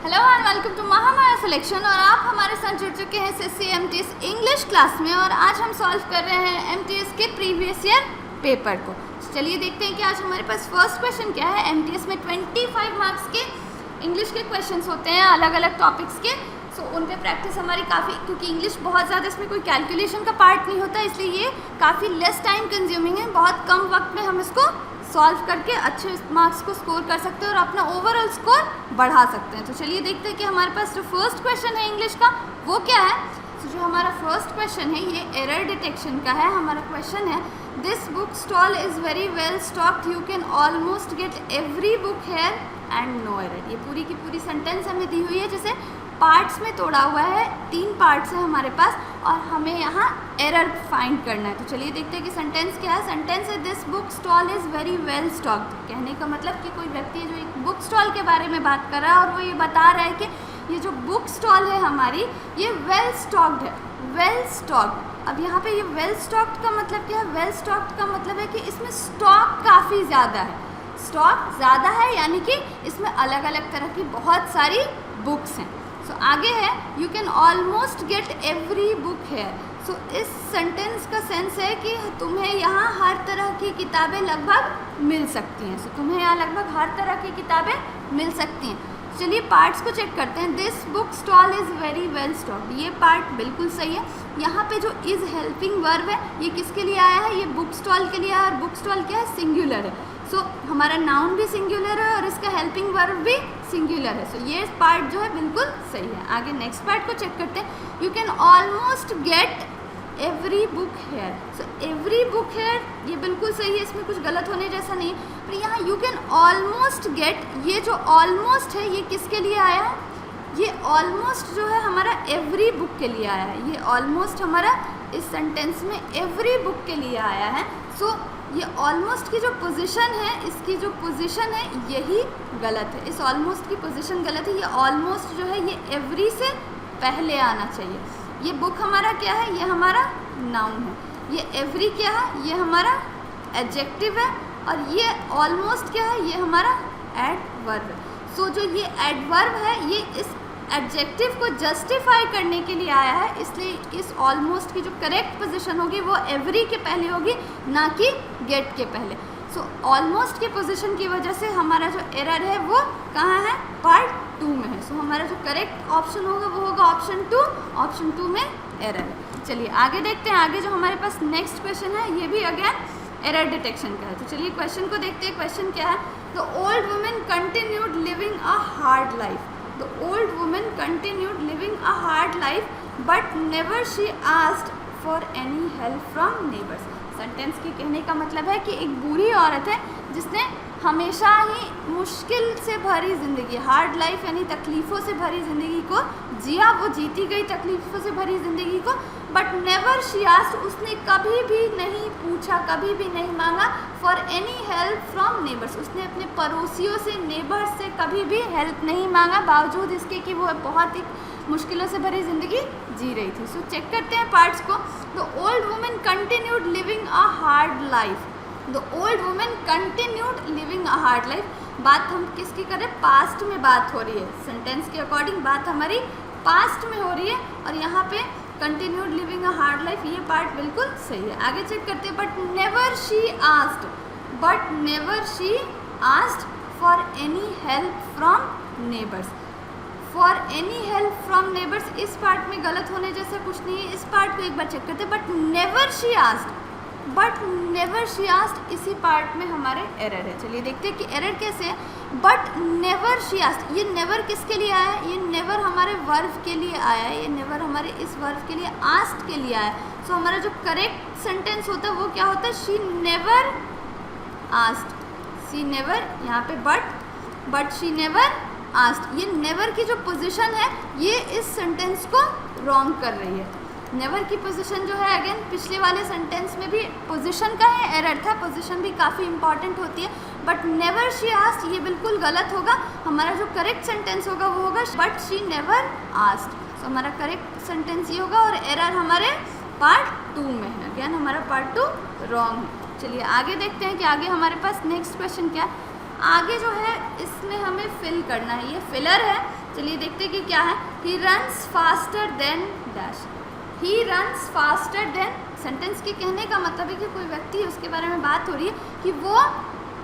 Hello and welcome to Mahamaya selection. और आप हमारे साथ जुड़ चुके हैं एसएससी एमटीएस इंग्लिश क्लास में, और आज हम सॉल्व कर रहे हैं एमटीएस के प्रीवियस ईयर पेपर को। चलिए देखते हैं कि आज हमारे पास फर्स्ट क्वेश्चन क्या है। एमटीएस में 25 मार्क्स के इंग्लिश के क्वेश्चंस होते हैं अलग अलग टॉपिक्स के। सो उन पे प्रैक्टिस हमारी काफ़ी, क्योंकि इंग्लिश बहुत ज़्यादा इसमें कोई कैलकुलेशन का पार्ट नहीं होता, इसलिए ये काफ़ी लेस टाइम कंज्यूमिंग है। बहुत कम वक्त में हम इसको सॉल्व करके अच्छे मार्क्स को स्कोर कर सकते हैं और अपना ओवरऑल स्कोर बढ़ा सकते हैं। तो चलिए देखते हैं कि हमारे पास जो फर्स्ट क्वेश्चन है इंग्लिश का वो क्या है। तो जो हमारा फर्स्ट क्वेश्चन है ये एरर डिटेक्शन का है। हमारा क्वेश्चन है, this book stall is very well stocked, you can almost get every book here and no error. ये पूरी की पूरी सेंटेंस हमें दी हुई है, जैसे पार्ट्स में तोड़ा हुआ है, 3 पार्ट्स है हमारे पास और हमें यहाँ एरर फाइंड करना है। तो चलिए देखते हैं कि सेंटेंस क्या है। सेंटेंस है, this book stall is very well stocked. कहने का मतलब कि कोई व्यक्ति है जो एक बुक स्टॉल के बारे में बात कर रहा है और वो ये बता रहा है कि ये जो बुक स्टॉल है हमारी ये वेल स्टॉक्ड है। वेल स्टॉक्ड, अब यहाँ पे ये वेल स्टॉक्ड का मतलब क्या है। वेल स्टॉक्ड का मतलब है कि इसमें स्टॉक काफ़ी ज़्यादा है। स्टॉक ज़्यादा है यानी कि इसमें अलग अलग तरह की बहुत सारी बुक्स हैं। सो आगे है, you can almost get every book here. So इस सेंटेंस का सेंस है कि तुम्हें यहाँ हर तरह की किताबें लगभग मिल सकती हैं। सो तुम्हें यहाँ लगभग हर तरह की किताबें मिल सकती हैं। चलिए पार्ट्स को चेक करते हैं। This book stall is very well stocked, ये पार्ट बिल्कुल सही है। यहाँ पे जो इज़ हेल्पिंग वर्ब है ये किसके लिए आया है, ये बुक स्टॉल के लिए है। और बुक स्टॉल क्या है, सिंगुलर है। सो हमारा नाउन भी सिंगुलर है और इसका हेल्पिंग वर्ब भी सिंगुलर है। सो ये पार्ट जो है बिल्कुल सही है। आगे नेक्स्ट पार्ट को चेक करते हैं। You can almost get every book here. So every book here ये बिल्कुल सही है, इसमें कुछ गलत होने जैसा नहीं है। पर यहाँ यू कैन ऑलमोस्ट गेट, ये जो ऑलमोस्ट है ये किसके लिए आया है, ये ऑलमोस्ट जो है हमारा एवरी बुक के लिए आया है। ये ऑलमोस्ट हमारा इस सेंटेंस में एवरी बुक के लिए आया है। सो ये ऑलमोस्ट की जो पोजीशन है, इसकी जो पोजीशन है यही गलत है। इस ऑलमोस्ट की पोजीशन गलत है। ये ऑलमोस्ट जो है ये एवरी से पहले आना चाहिए। ये बुक हमारा क्या है, ये हमारा नाउन है। ये एवरी क्या है, ये हमारा एडजेक्टिव है। और ये ऑलमोस्ट क्या है, ये हमारा एडवर्ब है। सो जो ये एडवर्ब है ये इस एडजेक्टिव को जस्टिफाई करने के लिए आया है, इसलिए इस ऑलमोस्ट की जो करेक्ट पोजीशन होगी वो एवरी के पहले होगी, ना कि गेट के पहले। सो ऑलमोस्ट के पोजीशन की वजह से हमारा जो एरर है वो कहाँ है, पार्ट 2 में है। सो हमारा जो करेक्ट ऑप्शन होगा वो होगा ऑप्शन 2। ऑप्शन 2 में एरर है। चलिए आगे देखते हैं। आगे जो हमारे पास नेक्स्ट क्वेश्चन है ये भी अगेन एरर डिटेक्शन का है। तो चलिए क्वेश्चन को देखते हैं। क्वेश्चन क्या है, the old women continued living a hard life. The old woman continued living a hard life, but never she asked for any help from neighbors. Sentence के कहने का मतलब है कि एक बूढ़ी औरत है जिसने हमेशा ही मुश्किल से भरी ज़िंदगी, हार्ड लाइफ यानी तकलीफ़ों से भरी ज़िंदगी को जिया। वो जीती गई तकलीफ़ों से भरी ज़िंदगी को, बट नेवर शी आस्क्ड, उसने कभी भी नहीं पूछा, कभी भी नहीं मांगा for any help from neighbours. उसने अपने पड़ोसियों से, नेबर्स से कभी भी हेल्प नहीं मांगा, बावजूद इसके कि वो बहुत ही मुश्किलों से भरी ज़िंदगी जी रही थी। सो चेक करते हैं पार्ट्स को। The old women continued living a hard life. The old women continued living a hard life. बात हम किसकी कर रहे हैं, पास्ट में बात हो रही है। सेंटेंस के अकॉर्डिंग बात हमारी पास्ट में हो रही है और यहाँ पे continued living a hard life ये पार्ट बिल्कुल सही है। आगे चेक करते हैं। But never she asked, but never she asked for any help from neighbours. For any help from neighbours इस पार्ट में गलत होने जैसा कुछ नहीं है। इस पार्ट को एक बार चेक करते हैं। But never she asked, but never she asked इसी पार्ट में हमारे एरर है। चलिए देखते हैं कि एरर कैसे है। बट नेवर शी आस्क्ड, ये नेवर किसके लिए आया है, ये नेवर हमारे वर्ब के लिए आया है। ये नेवर हमारे इस वर्ब के लिए, आस्क्ड के लिए आया है। सो हमारा जो करेक्ट सेंटेंस होता है वो क्या होता है, she never asked. She never, यहाँ पे बट शी नेवर आस्क्ड। ये नेवर की जो पोजीशन है ये इस सेंटेंस को रॉन्ग कर रही है। नेवर की पोजीशन जो है, अगेन पिछले वाले सेंटेंस में भी पोजीशन का ही एरर था। पोजीशन भी काफ़ी इंपॉर्टेंट होती है, बट नेवर शी आस्क्ड ये बिल्कुल गलत होगा। हमारा जो करेक्ट सेंटेंस होगा वो होगा बट शी नेवर आस्क्ड। सो हमारा करेक्ट सेंटेंस ये होगा और एरर हमारे पार्ट 2 में है। अगेन हमारा पार्ट 2 रॉन्ग है। चलिए आगे देखते हैं कि आगे हमारे पास नेक्स्ट क्वेश्चन क्या है। आगे जो है इसमें हमें फिल करना है, ये फिलर है। चलिए देखते हैं कि क्या है। He runs faster then dash. He runs faster then, sentence के कहने का मतलब है कि कोई व्यक्ति है उसके बारे में बात हो रही है कि वो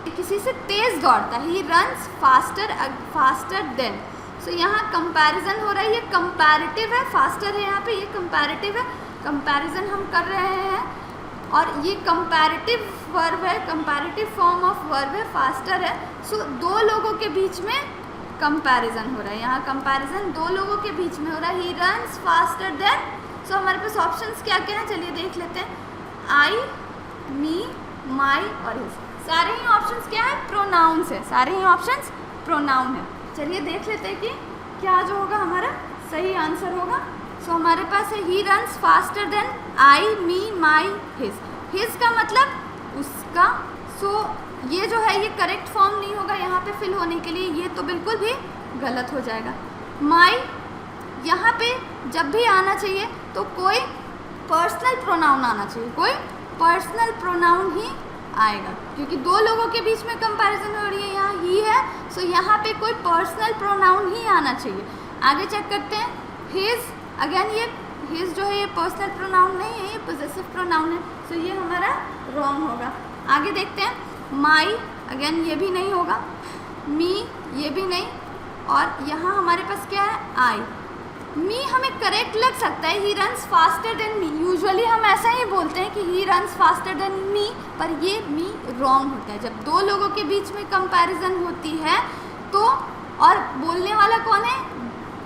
किसी से तेज़ दौड़ता है। He runs faster than. So यहाँ कंपैरिजन हो रहा है, ये कंपैरेटिव है, फास्टर है यहाँ पे, ये कंपैरेटिव है, कंपैरिजन हम कर रहे हैं और ये कंपैरेटिव वर्ब है, कंपैरेटिव फॉर्म ऑफ वर्ब है, फास्टर है। सो दो लोगों के बीच में कंपैरिजन हो रहा है, यहाँ कंपैरिजन दो लोगों के बीच में हो रहा है। He runs faster than. So हमारे पास ऑप्शंस क्या क्या हैं, चलिए देख लेते हैं। आई, मी, माई और हिज, सारे ही ऑप्शंस क्या है, प्रोनाउंस है, सारे ही ऑप्शंस प्रोनाउन है। चलिए देख लेते हैं कि क्या जो होगा हमारा सही आंसर होगा। सो हमारे पास है he runs faster than I, me, my, his. His का मतलब उसका। सो ये जो है ये करेक्ट फॉर्म नहीं होगा यहाँ पे फिल होने के लिए, ये तो बिल्कुल भी गलत हो जाएगा। माई यहाँ पे जब भी आना चाहिए तो कोई पर्सनल प्रोनाउन आना चाहिए, कोई पर्सनल प्रोनाउन ही आएगा, क्योंकि दो लोगों के बीच में कंपैरिजन हो रही है, यहाँ ही है। सो यहाँ पे कोई पर्सनल प्रोनाउन ही आना चाहिए। आगे चेक करते हैं। हिज, अगेन ये हिज जो है ये पर्सनल प्रोनाउन नहीं है, ये पोजेसिव प्रोनाउन है। सो ये हमारा रॉन्ग होगा। आगे देखते हैं। माई, अगेन ये भी नहीं होगा। मी, ये भी नहीं। और यहाँ हमारे पास क्या है, आई। मी हमें करेक्ट लग सकता है, he runs faster than me, usually हम ऐसा ही बोलते हैं कि ही रन्स फास्टर देन मी, पर ये मी रॉन्ग होता है। जब दो लोगों के बीच में कंपैरिजन होती है तो, और बोलने वाला कौन है,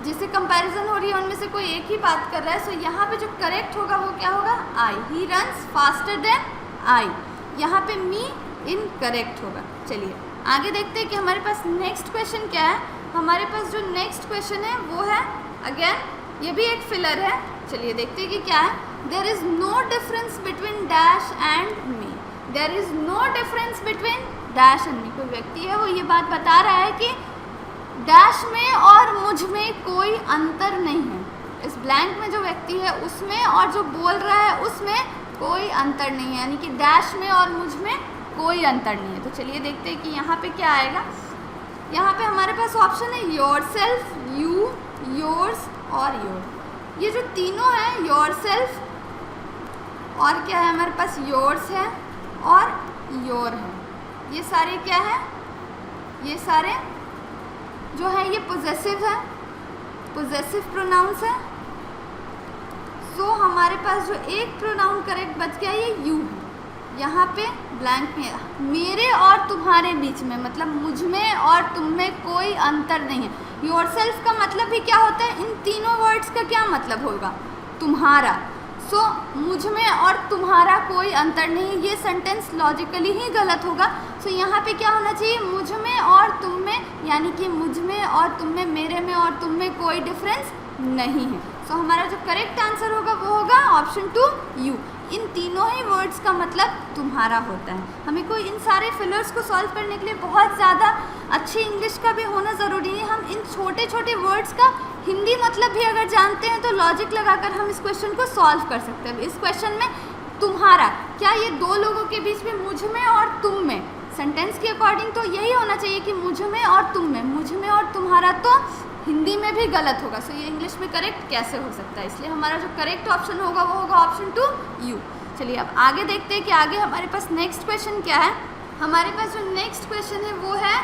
जिससे कंपैरिजन हो रही है उनमें से कोई एक ही बात कर रहा है। सो यहाँ पे जो करेक्ट होगा वो क्या होगा, I. He runs faster than I, यहाँ पे मी इनकरेक्ट होगा। चलिए आगे देखते हैं कि हमारे पास नेक्स्ट क्वेश्चन क्या है। हमारे पास जो नेक्स्ट क्वेश्चन है वो है, अगेन ये भी एक फिलर है। चलिए देखते हैं कि क्या है। There is no difference between dash and me. There is no difference between dash and me. कोई व्यक्ति है वो ये बात बता रहा है कि डैश में और मुझ में कोई अंतर नहीं है। इस ब्लैंक में जो व्यक्ति है उसमें और जो बोल रहा है उसमें कोई अंतर नहीं है, यानी कि डैश में और मुझ में कोई अंतर नहीं है। तो चलिए देखते हैं कि यहाँ पे क्या आएगा। यहाँ पे हमारे पास ऑप्शन है योर सेल्फ, यू, योर्स और योर। ये जो तीनों हैं, योर सेल्फ और क्या है हमारे पास, योर्स है और योर है, ये सारे क्या है, ये सारे जो है ये पोजेसिव है, पोजेसिव प्रोनाउंस है। सो हमारे पास जो एक प्रोनाउन करेक्ट बच गया ये यू है। यहाँ पे ब्लैंक में मेरे और तुम्हारे बीच में, मतलब मुझ में और तुम में कोई अंतर नहीं है। योरसेल्फ का मतलब भी क्या होता है, इन तीनों वर्ड्स का क्या मतलब होगा, तुम्हारा। सो मुझ में और तुम्हारा कोई अंतर नहीं, ये सेंटेंस लॉजिकली ही गलत होगा। सो यहाँ पे क्या होना चाहिए, मुझ में और तुम में, यानी कि मुझ में और तुम में, मेरे में और तुम में कोई डिफरेंस नहीं है। सो हमारा जो करेक्ट आंसर होगा वो होगा ऑप्शन 2 यू। इन तीनों ही वर्ड्स का मतलब तुम्हारा होता है। हमें कोई इन सारे फिलर्स को सॉल्व करने के लिए बहुत ज़्यादा अच्छी इंग्लिश का भी होना ज़रूरी है। हम इन छोटे छोटे वर्ड्स का हिंदी मतलब भी अगर जानते हैं तो लॉजिक लगाकर हम इस क्वेश्चन को सॉल्व कर सकते हैं। इस क्वेश्चन में तुम्हारा क्या, ये दो लोगों के बीच में मुझ में और तुम में, सेंटेंस के अकॉर्डिंग तो यही होना चाहिए कि मुझ में और तुम में, मुझ में और तुम्हारा तो हिंदी में भी गलत होगा। सो ये इंग्लिश में करेक्ट कैसे हो सकता है, इसलिए हमारा जो करेक्ट ऑप्शन होगा वो होगा ऑप्शन 2 यू। चलिए अब आगे देखते हैं कि आगे हमारे पास नेक्स्ट क्वेश्चन क्या है। हमारे पास जो नेक्स्ट क्वेश्चन है वो है,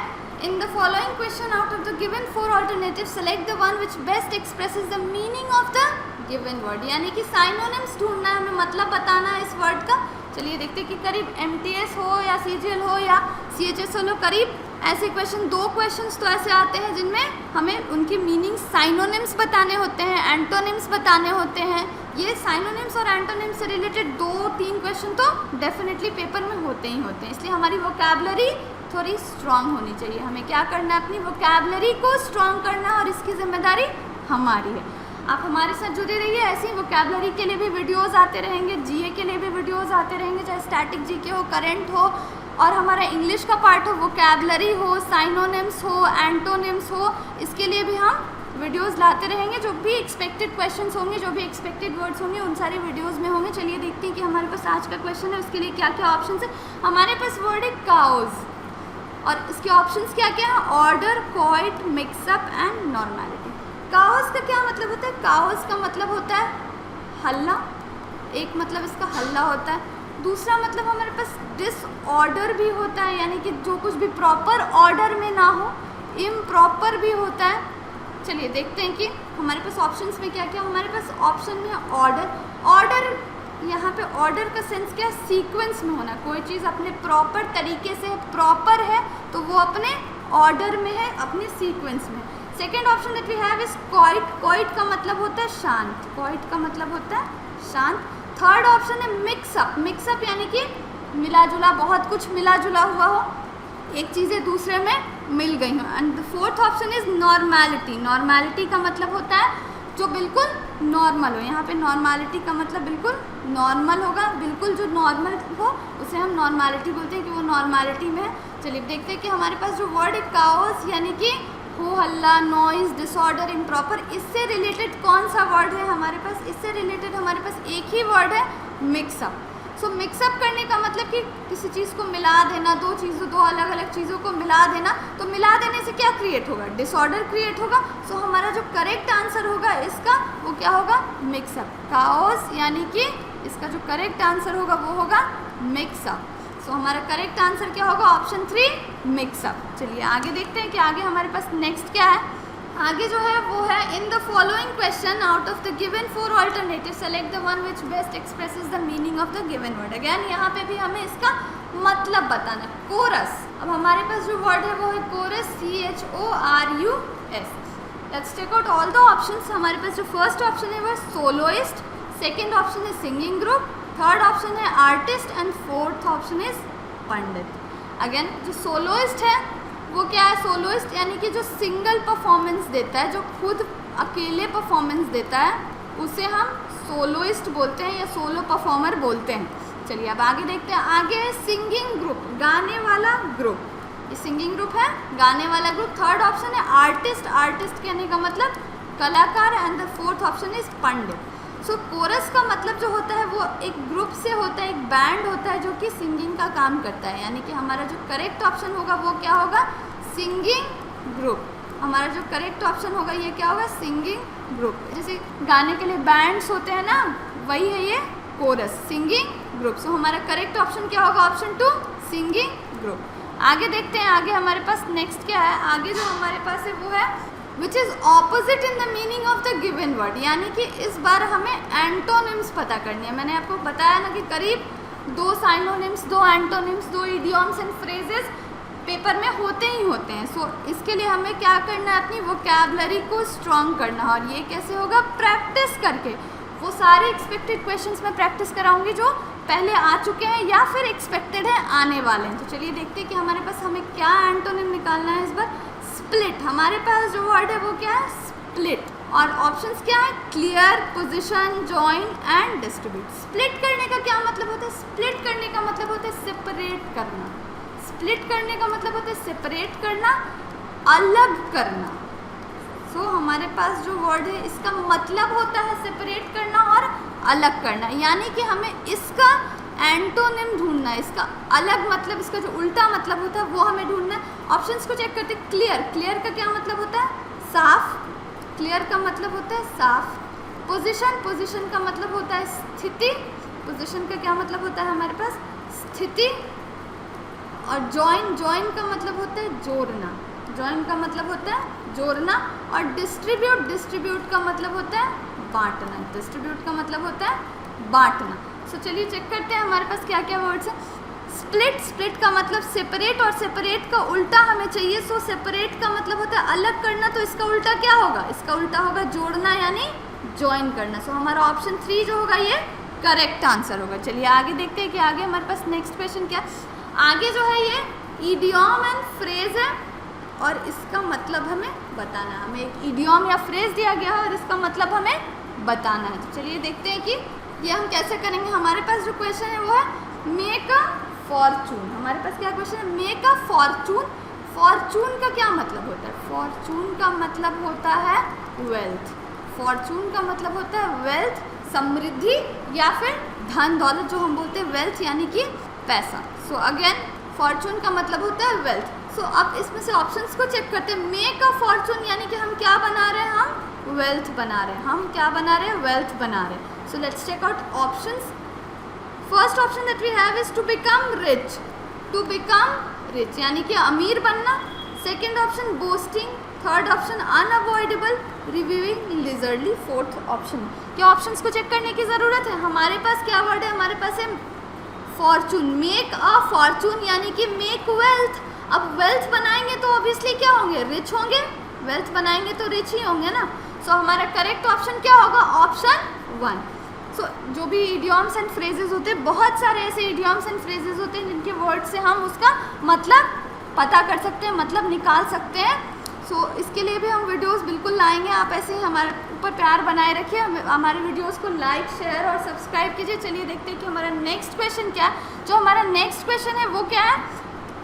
in the following question out of the given 4 alternative select the one which best expresses the meaning of the given word, यानी कि साइनोनिम्स ढूंढना है, हमें मतलब बताना है इस वर्ड का। चलिए देखते हैं कि करीब MTS हो या CGL हो या CHS हो, करीब ऐसे क्वेश्चन, 2 क्वेश्चंस तो ऐसे आते हैं जिनमें हमें उनकी मीनिंग साइनोनिम्स बताने होते हैं, एंटोनिम्स बताने होते हैं। ये साइनोनिम्स और एंटोनिम्स से रिलेटेड 2-3 क्वेश्चन तो डेफिनेटली पेपर में होते ही होते हैं, इसलिए हमारी वोकैबुलरी थोड़ी स्ट्रांग होनी चाहिए। हमें क्या करना है, अपनी वोकैबुलरी को स्ट्रांग करना, और इसकी जिम्मेदारी हमारी है। आप हमारे साथ जुड़े रहिए, ऐसी वोकैबुलरी के लिए भी वीडियोज़ आते रहेंगे, GA के लिए भी वीडियोज़ आते रहेंगे, चाहे स्टैटिक GK हो, करंट हो, और हमारा इंग्लिश का पार्ट हो, वोकैबुलरी हो, साइनोनिम्स हो, एंटोनिम्स हो, इसके लिए भी हम वीडियोस लाते रहेंगे। जो भी एक्सपेक्टेड क्वेश्चंस होंगे, जो भी एक्सपेक्टेड वर्ड्स होंगे, उन सारी वीडियोस में होंगे। चलिए देखते हैं कि हमारे पास आज का क्वेश्चन है उसके लिए क्या क्या ऑप्शंस है। हमारे पास वर्ड है काउज, और इसके ऑप्शंस क्या क्या है, order, quiet, mixup and normality. का क्या मतलब होता है? काओस का मतलब होता है हल्ला, एक मतलब इसका हल्ला होता है। दूसरा मतलब हमारे पास डिसऑर्डर भी होता है, यानी कि जो कुछ भी प्रॉपर ऑर्डर में ना हो, इम्प्रॉपर भी होता है। चलिए देखते हैं कि हमारे पास ऑप्शंस में क्या क्या। हमारे पास ऑप्शन में है ऑर्डर। ऑर्डर, यहाँ पे ऑर्डर का सेंस क्या है? सीक्वेंस में होना। कोई चीज़ अपने प्रॉपर तरीके से प्रॉपर है तो वो अपने ऑर्डर में है, अपने सीक्वेंस में। Second option that we have is quiet. Quiet का मतलब होता है शांत, क्वाइट का मतलब होता है शांत। थर्ड ऑप्शन है मिक्सअप। मिक्सअप यानी कि मिला जुला, बहुत कुछ मिला जुला हुआ हो, एक चीज़ें दूसरे में मिल गई हो। And the fourth option is normality. Normality का मतलब होता है जो बिल्कुल नॉर्मल हो। यहाँ पे नॉर्मैलिटी का मतलब बिल्कुल नॉर्मल होगा, बिल्कुल जो नॉर्मल हो उसे हम नॉर्मैलिटी बोलते हैं कि वो नॉर्मैलिटी में है। चलिए देखते हैं कि हमारे पास जो वर्ड है काओस यानी कि हो हल्ला, नॉइज, डिसऑर्डर, इम्प्रॉपर, इससे रिलेटेड कौन सा वर्ड है हमारे पास? इससे रिलेटेड हमारे पास एक ही वर्ड है मिक्सअप। सो मिक्सअप करने का मतलब कि किसी चीज़ को मिला देना, दो अलग अलग चीज़ों को मिला देना। तो मिला देने से क्या क्रिएट होगा? डिसऑर्डर क्रिएट होगा। सो हमारा जो करेक्ट आंसर होगा इसका वो क्या होगा? मिक्सअप। काओस यानी कि इसका जो करेक्ट आंसर होगा वो होगा मिक्सअप। सो हमारा करेक्ट आंसर क्या होगा? Option 3 mixup. चलिए आगे देखते हैं कि आगे हमारे पास नेक्स्ट क्या है। आगे जो है वो है in the following question out of the given 4 alternative select the one which best expresses the meaning of the given word. Again यहाँ पे भी हमें इसका मतलब बताना। कोरस, अब हमारे पास जो वर्ड है वो है coarse, CHORUS। Let's take out all the options. हमारे पास जो फर्स्ट ऑप्शन है वो है सोलोइस्ट, सेकेंड ऑप्शन है सिंगिंग ग्रुप, थर्ड ऑप्शन है artist and fourth option is Pandit. Again जो सोलोइस्ट है वो क्या है? सोलोइस्ट यानी कि जो सिंगल परफॉर्मेंस देता है, जो खुद अकेले परफॉर्मेंस देता है, उसे हम सोलोइस्ट बोलते हैं या सोलो परफॉर्मर बोलते हैं। चलिए अब आगे देखते हैं। आगे है सिंगिंग ग्रुप, गाने वाला ग्रुप। ये सिंगिंग ग्रुप है, गाने वाला ग्रुप। थर्ड ऑप्शन है आर्टिस्ट। आर्टिस्ट कहने का मतलब कलाकार। And the fourth option is pundit. So chorus का मतलब जो होता है वो एक ग्रुप से होता है, एक बैंड होता है जो कि सिंगिंग का काम करता है। यानी कि हमारा जो करेक्ट ऑप्शन होगा वो क्या होगा? Singing group. हमारा जो करेक्ट ऑप्शन होगा ये क्या होगा? Singing group. जैसे गाने के लिए बैंड्स होते हैं ना, वही है ये कोरस, सिंगिंग ग्रुप। सो हमारा करेक्ट ऑप्शन क्या होगा? Option 2 singing group. आगे देखते हैं आगे हमारे पास नेक्स्ट क्या है। आगे जो हमारे पास है वो है which is opposite in the meaning of the given word. यानी कि इस बार हमें एंटोनिम्स पता करनी है। मैंने आपको बताया ना कि करीब 2 synonyms, 2 antonyms, 2 idioms and phrases paper में होते ही होते हैं। सो इसके लिए हमें क्या करना है? अपनी वोकैबुलरी को स्ट्रॉन्ग करना है। और ये कैसे होगा? प्रैक्टिस करके। वो सारे एक्सपेक्टेड क्वेश्चंस में प्रैक्टिस कराऊंगी जो पहले आ चुके हैं या फिर एक्सपेक्टेड है आने वाले हैं। तो चलिए देखते हैं कि हमारे पास हमें क्या एंटोनिम निकालना है इस बार। स्प्लिट, हमारे पास जो वर्ड है वो क्या है? स्प्लिट। और ऑप्शंस क्या है? Clear, position, join and distribute. Split करने का क्या मतलब होता है? स्प्लिट करने का मतलब होता है सेपरेट करना। स्प्लिट करने का मतलब होता है सेपरेट करना, अलग करना। सो हमारे पास जो वर्ड है इसका मतलब होता है सेपरेट करना और अलग करना। यानी कि हमें इसका एंटोनिम ढूंढना है, इसका अलग मतलब, इसका जो उल्टा मतलब होता है वो हमें ढूंढना है। ऑप्शंस को चेक करते हैं। क्लियर, क्लियर का क्या मतलब होता है? साफ। क्लियर का मतलब होता है साफ। पोजीशन, पोजीशन का मतलब होता है स्थिति। पोजीशन का क्या मतलब होता है हमारे पास? स्थिति। और जॉइन, जॉइन का मतलब होता है जोड़ना। जॉइन का मतलब होता है जोड़ना। और डिस्ट्रीब्यूट, डिस्ट्रीब्यूट का मतलब होता है बांटना। डिस्ट्रीब्यूट का मतलब होता है बांटना। सो चलिए चेक करते हैं हमारे पास क्या क्या वर्ड्स हैं। स्प्लिट, स्प्लिट का मतलब सेपरेट और सेपरेट का उल्टा हमें चाहिए। सो सेपरेट का मतलब होता है अलग करना, तो इसका उल्टा क्या होगा? इसका उल्टा होगा जोड़ना यानी ज्वाइन करना। सो हमारा ऑप्शन 3 जो होगा ये करेक्ट आंसर होगा। चलिए आगे देखते हैं कि आगे हमारे पास नेक्स्ट क्वेश्चन क्या है। आगे जो है ये इडियम एंड फ्रेज है और इसका मतलब हमें बताना है। हमें एक इडियम या फ्रेज दिया गया है और इसका मतलब हमें बताना है। तो चलिए देखते हैं कि ये हम कैसे करेंगे। हमारे पास जो क्वेश्चन है वो है मेक अ फॉर्चून। हमारे पास क्या क्वेश्चन है? Make a Fortune. फॉर्चून का क्या मतलब होता है? फॉर्चून का मतलब होता है वेल्थ। फॉर्चून का मतलब होता है वेल्थ, समृद्धि या फिर धन दौलत, जो हम बोलते हैं वेल्थ यानी कि पैसा। सो अगेन फॉर्चून का मतलब होता है वेल्थ। सो अब इसमें से ऑप्शंस को चेक करते हैं। मेक अ फॉर्चून यानी कि हम क्या बना रहे हैं? हम वेल्थ बना रहे हैं, हम क्या बना रहे हैं, वेल्थ बना रहे हैं। So let's check out options. First option that we have is to become rich, to become rich यानी कि अमीर बनना। Second option boasting, third option unavoidable, reviewing leisurely, fourth option. क्या ऑप्शंस को चेक करने की ज़रूरत है? हमारे पास क्या वर्ड है, हमारे पास है फॉर्चून, मेक अ फॉर्चून यानी कि मेक वेल्थ। अब वेल्थ बनाएंगे तो ऑब्वियसली क्या होंगे, रिच होंगे, वेल्थ बनाएंगे तो रिच ही होंगे ना। सो हमारा करेक्ट ऑप्शन क्या होगा, ऑप्शन 1। सो जो भी इडियम्स एंड फ्रेजेस होते हैं, बहुत सारे ऐसे इडियम्स एंड फ्रेजेस होते हैं जिनके वर्ड से हम उसका मतलब पता कर सकते हैं, मतलब निकाल सकते हैं। सो इसके लिए भी हम वीडियोस बिल्कुल लाएंगे, आप ऐसे ही हमारे ऊपर प्यार बनाए रखिए, हमारे वीडियोस को लाइक शेयर और सब्सक्राइब कीजिए। चलिए देखते हैं कि हमारा नेक्स्ट क्वेश्चन क्या है। जो हमारा नेक्स्ट क्वेश्चन है वो क्या है,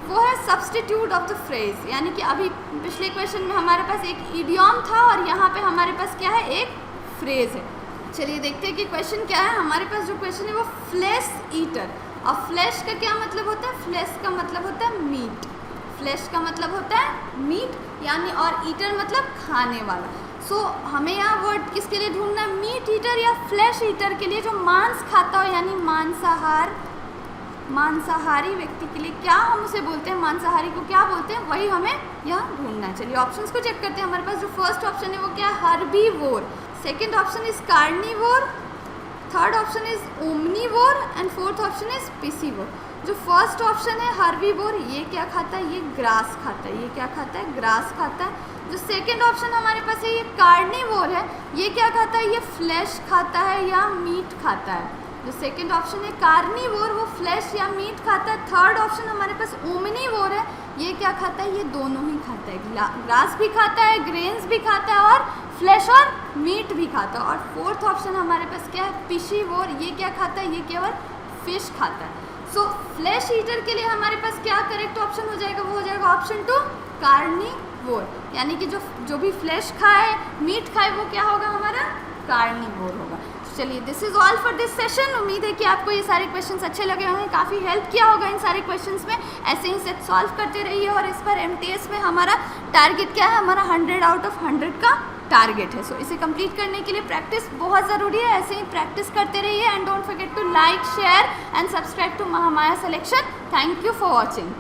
वो है सब्स्टिट्यूट ऑफ द फ्रेज, यानी कि अभी पिछले क्वेश्चन में हमारे पास एक इडियम था और यहाँ पे हमारे पास क्या है, एक फ्रेज है। चलिए देखते हैं कि क्वेश्चन क्या है। हमारे पास जो क्वेश्चन है वो फ्लेश ईटर। अब फ्लेश का क्या मतलब होता है, फ्लेश का मतलब होता है मीट, फ्लेश का मतलब होता है मीट यानी, और ईटर मतलब खाने वाला। सो हमें यहाँ वर्ड किसके लिए ढूंढना है, मीट ईटर या फ्लेश ईटर के लिए, जो मांस खाता हो यानी मांसाहारी व्यक्ति के लिए क्या हम उसे बोलते हैं, मांसाहारी को क्या बोलते हैं, वही हमें यहाँ ढूंढना है। चलिए ऑप्शंस को चेक करते हैं। हमारे पास जो फर्स्ट ऑप्शन है वो क्या है, herbivore, second option is carnivore, third option is omnivore and fourth option is piscivore. जो फर्स्ट ऑप्शन है हर्बीवोर, ये क्या खाता है, ये ग्रास खाता है, ये क्या खाता है, ग्रास खाता है। जो सेकंड ऑप्शन हमारे पास है ये कार्निवोर है, ये क्या खाता है, ये फ्लैश खाता है या मीट खाता है। जो सेकंड ऑप्शन है कार्निवोर, वो फ्लैश या मीट खाता है। थर्ड ऑप्शन हमारे पास ओमनीवोर है, ये क्या खाता है, ये दोनों ही खाता है, ग्रास भी खाता है, ग्रेन्स भी खाता है और फ्लैश और मीट भी खाता है। और फोर्थ ऑप्शन हमारे पास क्या है, पिशीवोर, ये क्या खाता है, ये केवल फिश खाता है। सो फ्लैश ईटर के लिए हमारे पास क्या करेक्ट ऑप्शन हो जाएगा, वो हो जाएगा ऑप्शन 2 कार्निवोर, यानी कि जो भी फ्लैश खाए, मीट खाए, वो क्या होगा, हमारा कार्निवोर होगा। चलिए this is all for this session. उम्मीद है कि आपको ये सारे क्वेश्चंस अच्छे लगे होंगे, काफ़ी हेल्प किया होगा इन सारे क्वेश्चंस में। ऐसे ही सेट सॉल्व करते रहिए और इस पर MTS में हमारा टारगेट क्या है, हमारा 100 आउट ऑफ 100 का टारगेट है। सो इसे कंप्लीट करने के लिए प्रैक्टिस बहुत ज़रूरी है, ऐसे ही प्रैक्टिस करते रहिए and don't forget to like share and subscribe to Mahamaya selection. Thank you for watching.